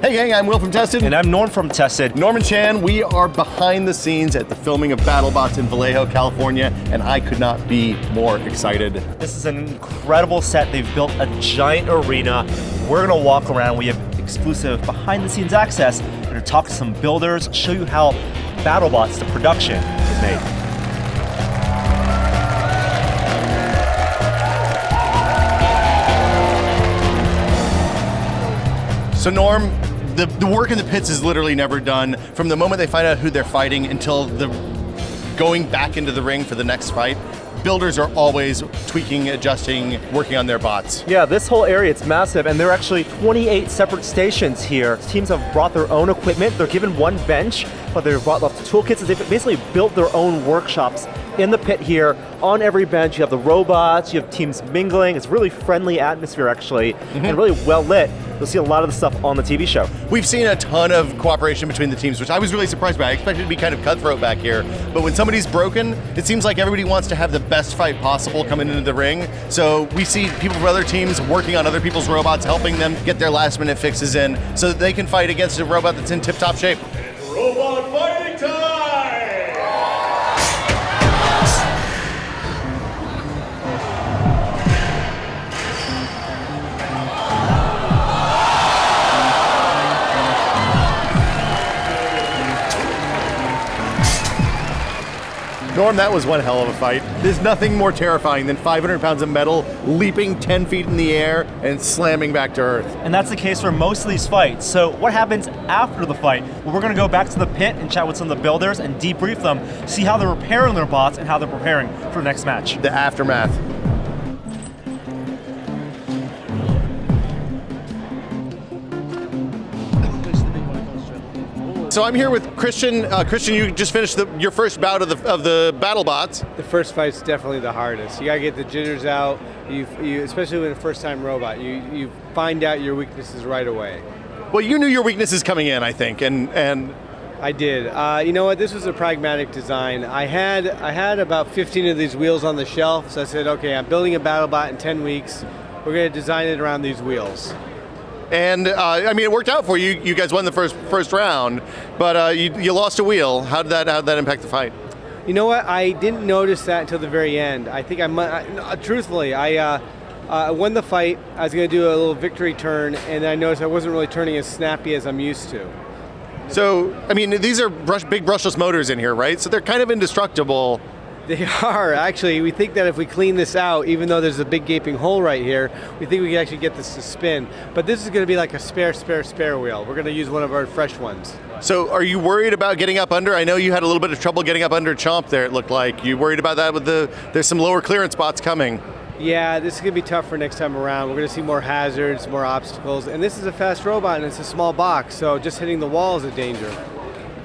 Hey gang, I'm Will from Tested. And I'm Norm from Tested. Norm and Chan, we are behind the scenes at the filming of Battlebots in Vallejo, California, and I could not be more excited. This is an incredible set. They've built a giant arena. We're gonna walk around. We have exclusive behind the scenes access. We're gonna talk to some builders, show you how Battlebots, the production, is made. So Norm, the work in the pits is literally never done. From the moment they find out who they're fighting until the going back into the ring for the next fight, builders are always tweaking, adjusting, working on their bots. Yeah, this whole area, it's massive, and there are actually 28 separate stations here. Teams have brought their own equipment. They're given one bench, but they've brought lots of toolkits. They've basically built their own workshops in the pit here. On every bench, you have the robots, you have teams mingling. It's a really friendly atmosphere, actually, and really well lit. You'll see a lot of the stuff on the TV show. We've seen a ton of cooperation between the teams, which I was really surprised by. I expected it to be kind of cutthroat back here, but when somebody's broken, it seems like everybody wants to have the best fight possible coming into the ring. So we see people from other teams working on other people's robots, helping them get their last minute fixes in so that they can fight against a robot that's in tip-top shape. Robot fighting time! Norm, that was one hell of a fight. There's nothing more terrifying than 500 pounds of metal leaping 10 feet in the air and slamming back to earth. And that's the case for most of these fights. So what happens after the fight? Well, we're gonna go back to the pit and chat with some of the builders and debrief them, see how they're repairing their bots and how they're preparing for the next match. The aftermath. So I'm here with Christian. Christian, you just finished your first bout of the Battlebots. The first fight's definitely the hardest. You gotta get the jitters out. You especially with a first-time robot, you find out your weaknesses right away. Well, you knew your weaknesses coming in, I think, and I did. You know what? This was a pragmatic design. I had about 15 of these wheels on the shelf, so I said, okay, I'm building a Battlebot in 10 weeks. We're gonna design it around these wheels. And I mean, it worked out for you. You guys won the first round, but you lost a wheel. How did that impact the fight? You know what? I didn't notice that until the very end. I think truthfully, I won the fight. I was going to do a little victory turn, and I noticed I wasn't really turning as snappy as I'm used to. So, I mean, these are big brushless motors in here, right? So they're kind of indestructible. They are, actually. We think that if we clean this out, even though there's a big gaping hole right here, we think we can actually get this to spin. But this is going to be like a spare wheel. We're going to use one of our fresh ones. So are you worried about getting up under? I know you had a little bit of trouble getting up under Chomp there, it looked like. You worried about that with there's some lower clearance spots coming. Yeah, this is going to be tough for next time around. We're going to see more hazards, more obstacles. And this is a fast robot, and it's a small box, so just hitting the wall is a danger.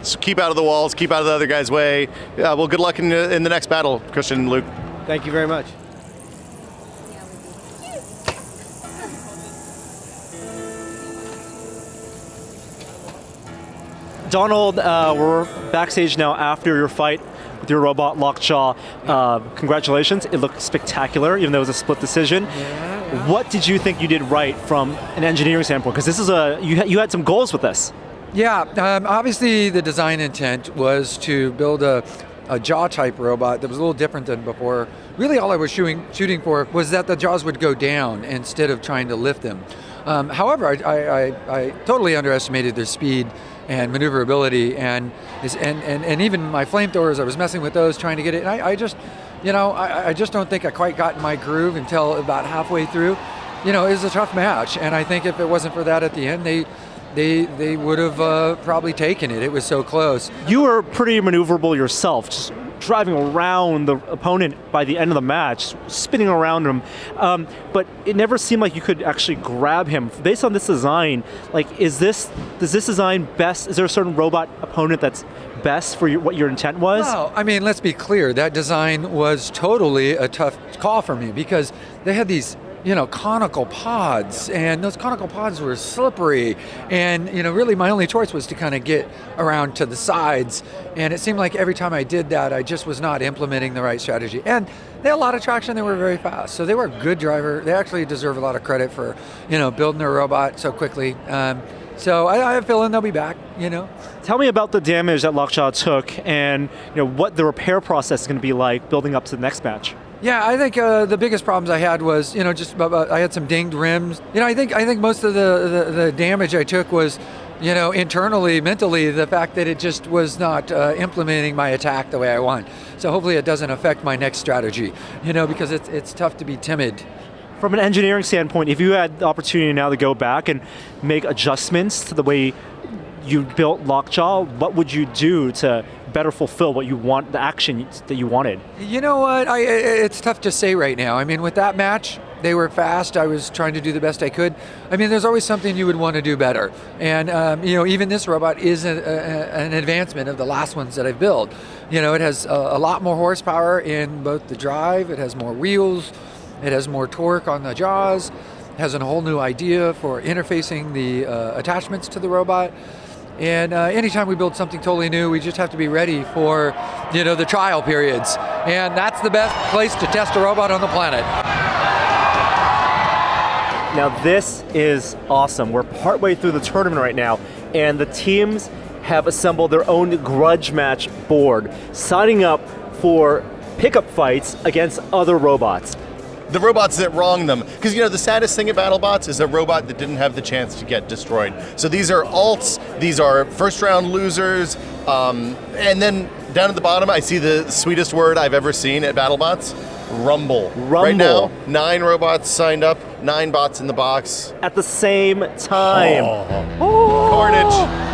So keep out of the walls, keep out of the other guy's way. Well, good luck in the next battle, Christian and Luke. Thank you very much. Donald, we're backstage now after your fight with your robot Lockjaw. Congratulations, it looked spectacular, even though it was a split decision. Yeah. What did you think you did right from an engineering standpoint? Because this is you had some goals with this. Yeah, obviously the design intent was to build a jaw-type robot that was a little different than before. Really all I was shooting for was that the jaws would go down instead of trying to lift them. However, I totally underestimated their speed and maneuverability, and even my flamethrowers, I was messing with those, trying to get it, and I just don't think I quite got in my groove until about halfway through. You know, it was a tough match, and I think if it wasn't for that at the end, they would have probably taken it. It was so close. You were pretty maneuverable yourself, just driving around the opponent by the end of the match, spinning around him. But it never seemed like you could actually grab him. Based on this design, like, does this design best? Is there a certain robot opponent that's best for what your intent was? No, I mean, let's be clear. That design was totally a tough call for me because they had these conical pods, and those conical pods were slippery, and really my only choice was to kind of get around to the sides, and it seemed like every time I did that I just was not implementing the right strategy. And they had a lot of traction, they were very fast, so they were a good driver. They actually deserve a lot of credit for building their robot so quickly. So I have a feeling they'll be back, you know. Tell me about the damage that Lockjaw took and what the repair process is going to be like building up to the next match. Yeah, I think the biggest problems I had was, just I had some dinged rims. I think most of the damage I took was, internally, mentally, the fact that it just was not implementing my attack the way I want. So hopefully it doesn't affect my next strategy, because it's tough to be timid. From an engineering standpoint, if you had the opportunity now to go back and make adjustments to the way you built Lockjaw, what would you do to better fulfill what you want, the action that you wanted? You know what? It's tough to say right now. I mean, with that match, they were fast. I was trying to do the best I could. I mean, there's always something you would want to do better. And, even this robot is an advancement of the last ones that I've built. It has a lot more horsepower in both the drive. It has more wheels. It has more torque on the jaws. It has a whole new idea for interfacing the attachments to the robot. And anytime we build something totally new, we just have to be ready for, the trial periods. And that's the best place to test a robot on the planet. Now this is awesome. We're partway through the tournament right now, and the teams have assembled their own grudge match board, signing up for pickup fights against other robots. The robots that wrong them. Because the saddest thing at Battlebots is a robot that didn't have the chance to get destroyed. So these are alts, these are first round losers, and then down at the bottom I see the sweetest word I've ever seen at Battlebots, rumble. Right now, 9 robots signed up, 9 bots in the box. At the same time. Oh. Carnage.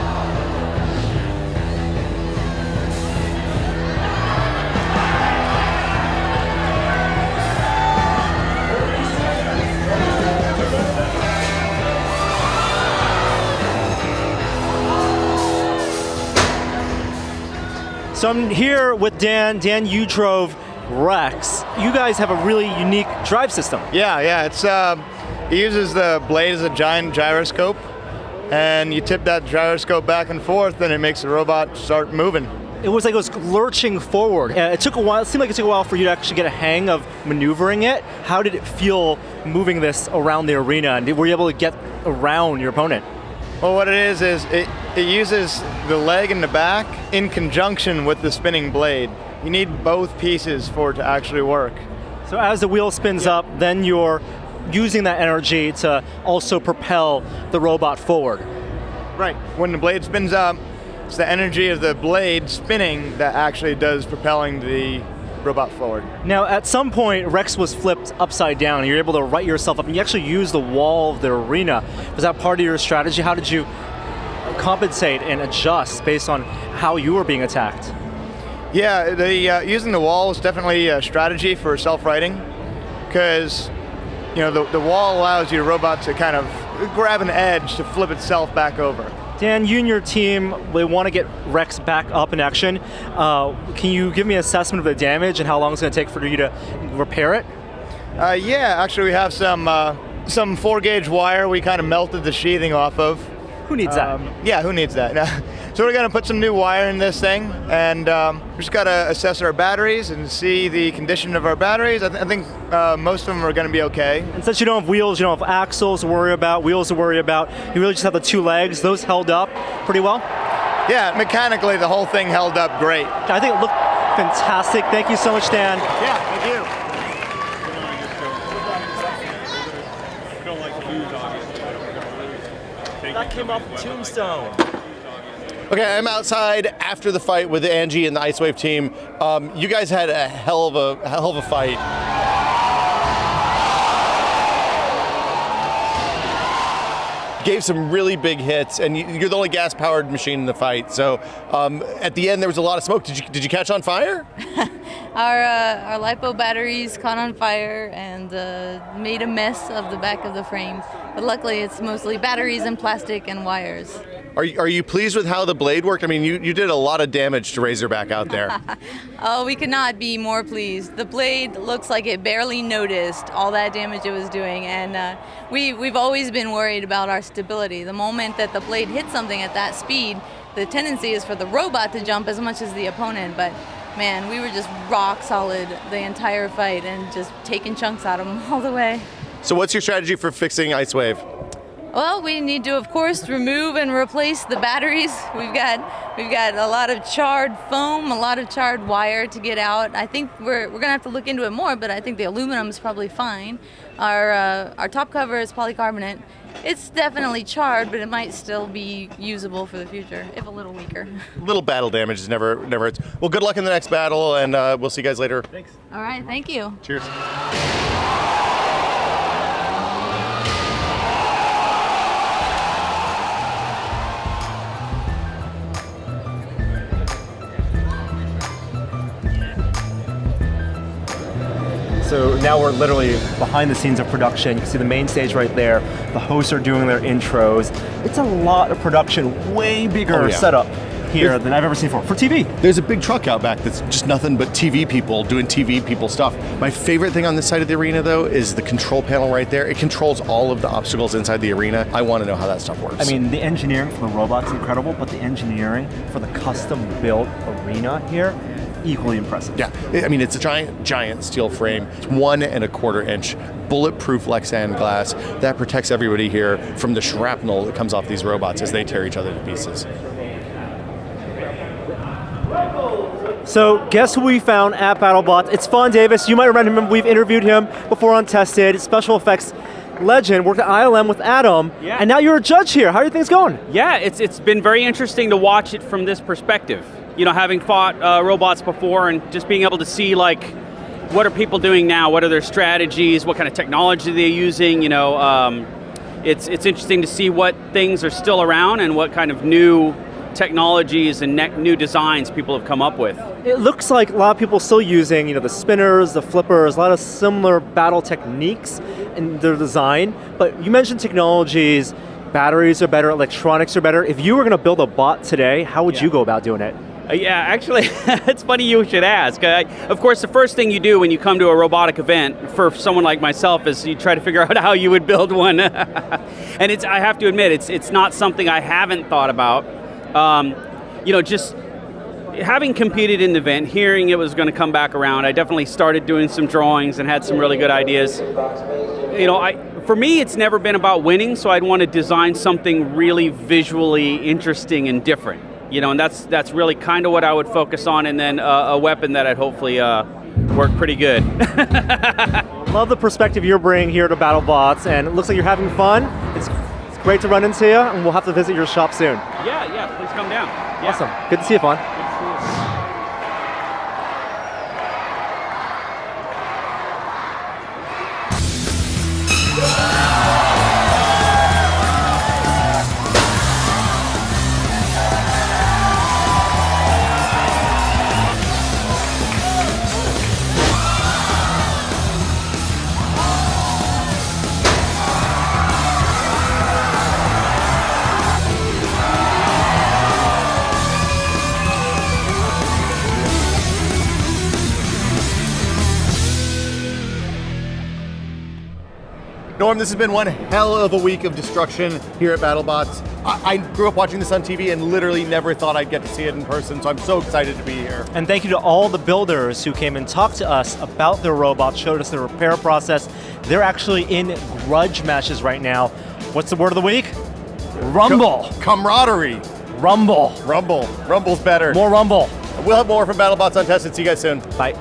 So I'm here with Dan. Dan, you drove Rex. You guys have a really unique drive system. Yeah, it's it uses the blade as a giant gyroscope, and you tip that gyroscope back and forth, and it makes the robot start moving. It was like it was lurching forward. It took a while. It seemed like it took a while for you to actually get a hang of maneuvering it. How did it feel moving this around the arena, and were you able to get around your opponent? Well, what it is it uses the leg and the back in conjunction with the spinning blade. You need both pieces for it to actually work. So as the wheel spins up, then you're using that energy to also propel the robot forward. Right. When the blade spins up, it's the energy of the blade spinning that actually does propelling the robot forward. Now, at some point, Rex was flipped upside down, and you're able to right yourself up, and you actually use the wall of the arena. Was that part of your strategy? How did you compensate and adjust based on how you were being attacked? Yeah, using the wall is definitely a strategy for self-righting, because the wall allows your robot to kind of grab an edge to flip itself back over. Dan, you and your team, they want to get Rex back up in action. Can you give me an assessment of the damage and how long it's going to take for you to repair it? Yeah, actually we have some 4-gauge wire we kind of melted the sheathing off of. Who needs that? Yeah, who needs that? So we're going to put some new wire in this thing, and we just got to assess our batteries and see the condition of our batteries. I think most of them are going to be okay. And since you don't have wheels, you don't have axles to worry about, wheels to worry about, you really just have the 2 legs. Those held up pretty well? Yeah, mechanically the whole thing held up great. I think it looked fantastic. Thank you so much, Dan. Yeah, thank you. That came off the tombstone. Okay, I'm outside after the fight with Angie and the Ice Wave team. You guys had a hell of a fight. Gave some really big hits, and you're the only gas-powered machine in the fight. So at the end, there was a lot of smoke. Did you catch on fire? Our LiPo batteries caught on fire and made a mess of the back of the frame. But luckily, it's mostly batteries and plastic and wires. Are you pleased with how the blade worked? I mean, you did a lot of damage to Razorback out there. Oh, we could not be more pleased. The blade looks like it barely noticed all that damage it was doing, and we've always been worried about our stability. The moment that the blade hits something at that speed, the tendency is for the robot to jump as much as the opponent, but man, we were just rock solid the entire fight and just taking chunks out of them all the way. So what's your strategy for fixing Ice Wave? Well, we need to, of course, remove and replace the batteries. We've got a lot of charred foam, a lot of charred wire to get out. I think we're gonna have to look into it more, but I think the aluminum is probably fine. Our top cover is polycarbonate. It's definitely charred, but it might still be usable for the future, if a little weaker. Little battle damage is never hurts. Well, good luck in the next battle, and we'll see you guys later. Thanks. All right, thank you. Cheers. So now we're literally behind the scenes of production. You can see the main stage right there. The hosts are doing their intros. It's a lot of production, way bigger setup here than I've ever seen for TV. There's a big truck out back that's just nothing but TV people doing TV people stuff. My favorite thing on this side of the arena, though, is the control panel right there. It controls all of the obstacles inside the arena. I want to know how that stuff works. I mean, the engineering for the robot's incredible, but the engineering for the custom-built arena here, equally impressive. Yeah, I mean, it's a giant steel frame. It's 1 1/4 inch bulletproof Lexan glass that protects everybody here from the shrapnel that comes off these robots as they tear each other to pieces. So guess who we found at Battlebots? It's Fawn Davis. You might remember him. We've interviewed him before on Tested. Special effects legend, worked at ILM with Adam, and now you're a judge here. How do you think it's going? Yeah, it's been very interesting to watch it from this perspective. You know, having fought robots before and just being able to see, like, what are people doing now? What are their strategies? What kind of technology they're using? You know, it's interesting to see what things are still around and what kind of new technologies and new designs people have come up with. It looks like a lot of people still using, you know, the spinners, the flippers, a lot of similar battle techniques in their design. But you mentioned technologies, batteries are better, electronics are better. If you were going to build a bot today, how would you go about doing it? Yeah, actually, it's funny you should ask. Of course, the first thing you do when you come to a robotic event, for someone like myself, is you try to figure out how you would build one. And I have to admit, it's not something I haven't thought about. You know, just having competed in the event, hearing it was going to come back around, I definitely started doing some drawings and had some really good ideas. You know, for me, it's never been about winning, so I'd want to design something really visually interesting and different. You know, and that's really kind of what I would focus on, and then a weapon that I'd hopefully work pretty good. Love the perspective you're bringing here to BattleBots, and it looks like you're having fun. It's great to run into you, and we'll have to visit your shop soon. Yeah, please come down. Yeah. Awesome. Good to see you, Fawn. Norm, this has been one hell of a week of destruction here at BattleBots. I grew up watching this on TV and literally never thought I'd get to see it in person, so I'm so excited to be here. And thank you to all the builders who came and talked to us about their robots, showed us the repair process. They're actually in grudge matches right now. What's the word of the week? Rumble. Camaraderie. Rumble. Rumble's better. More rumble. We'll have more from BattleBots Untested. See you guys soon. Bye.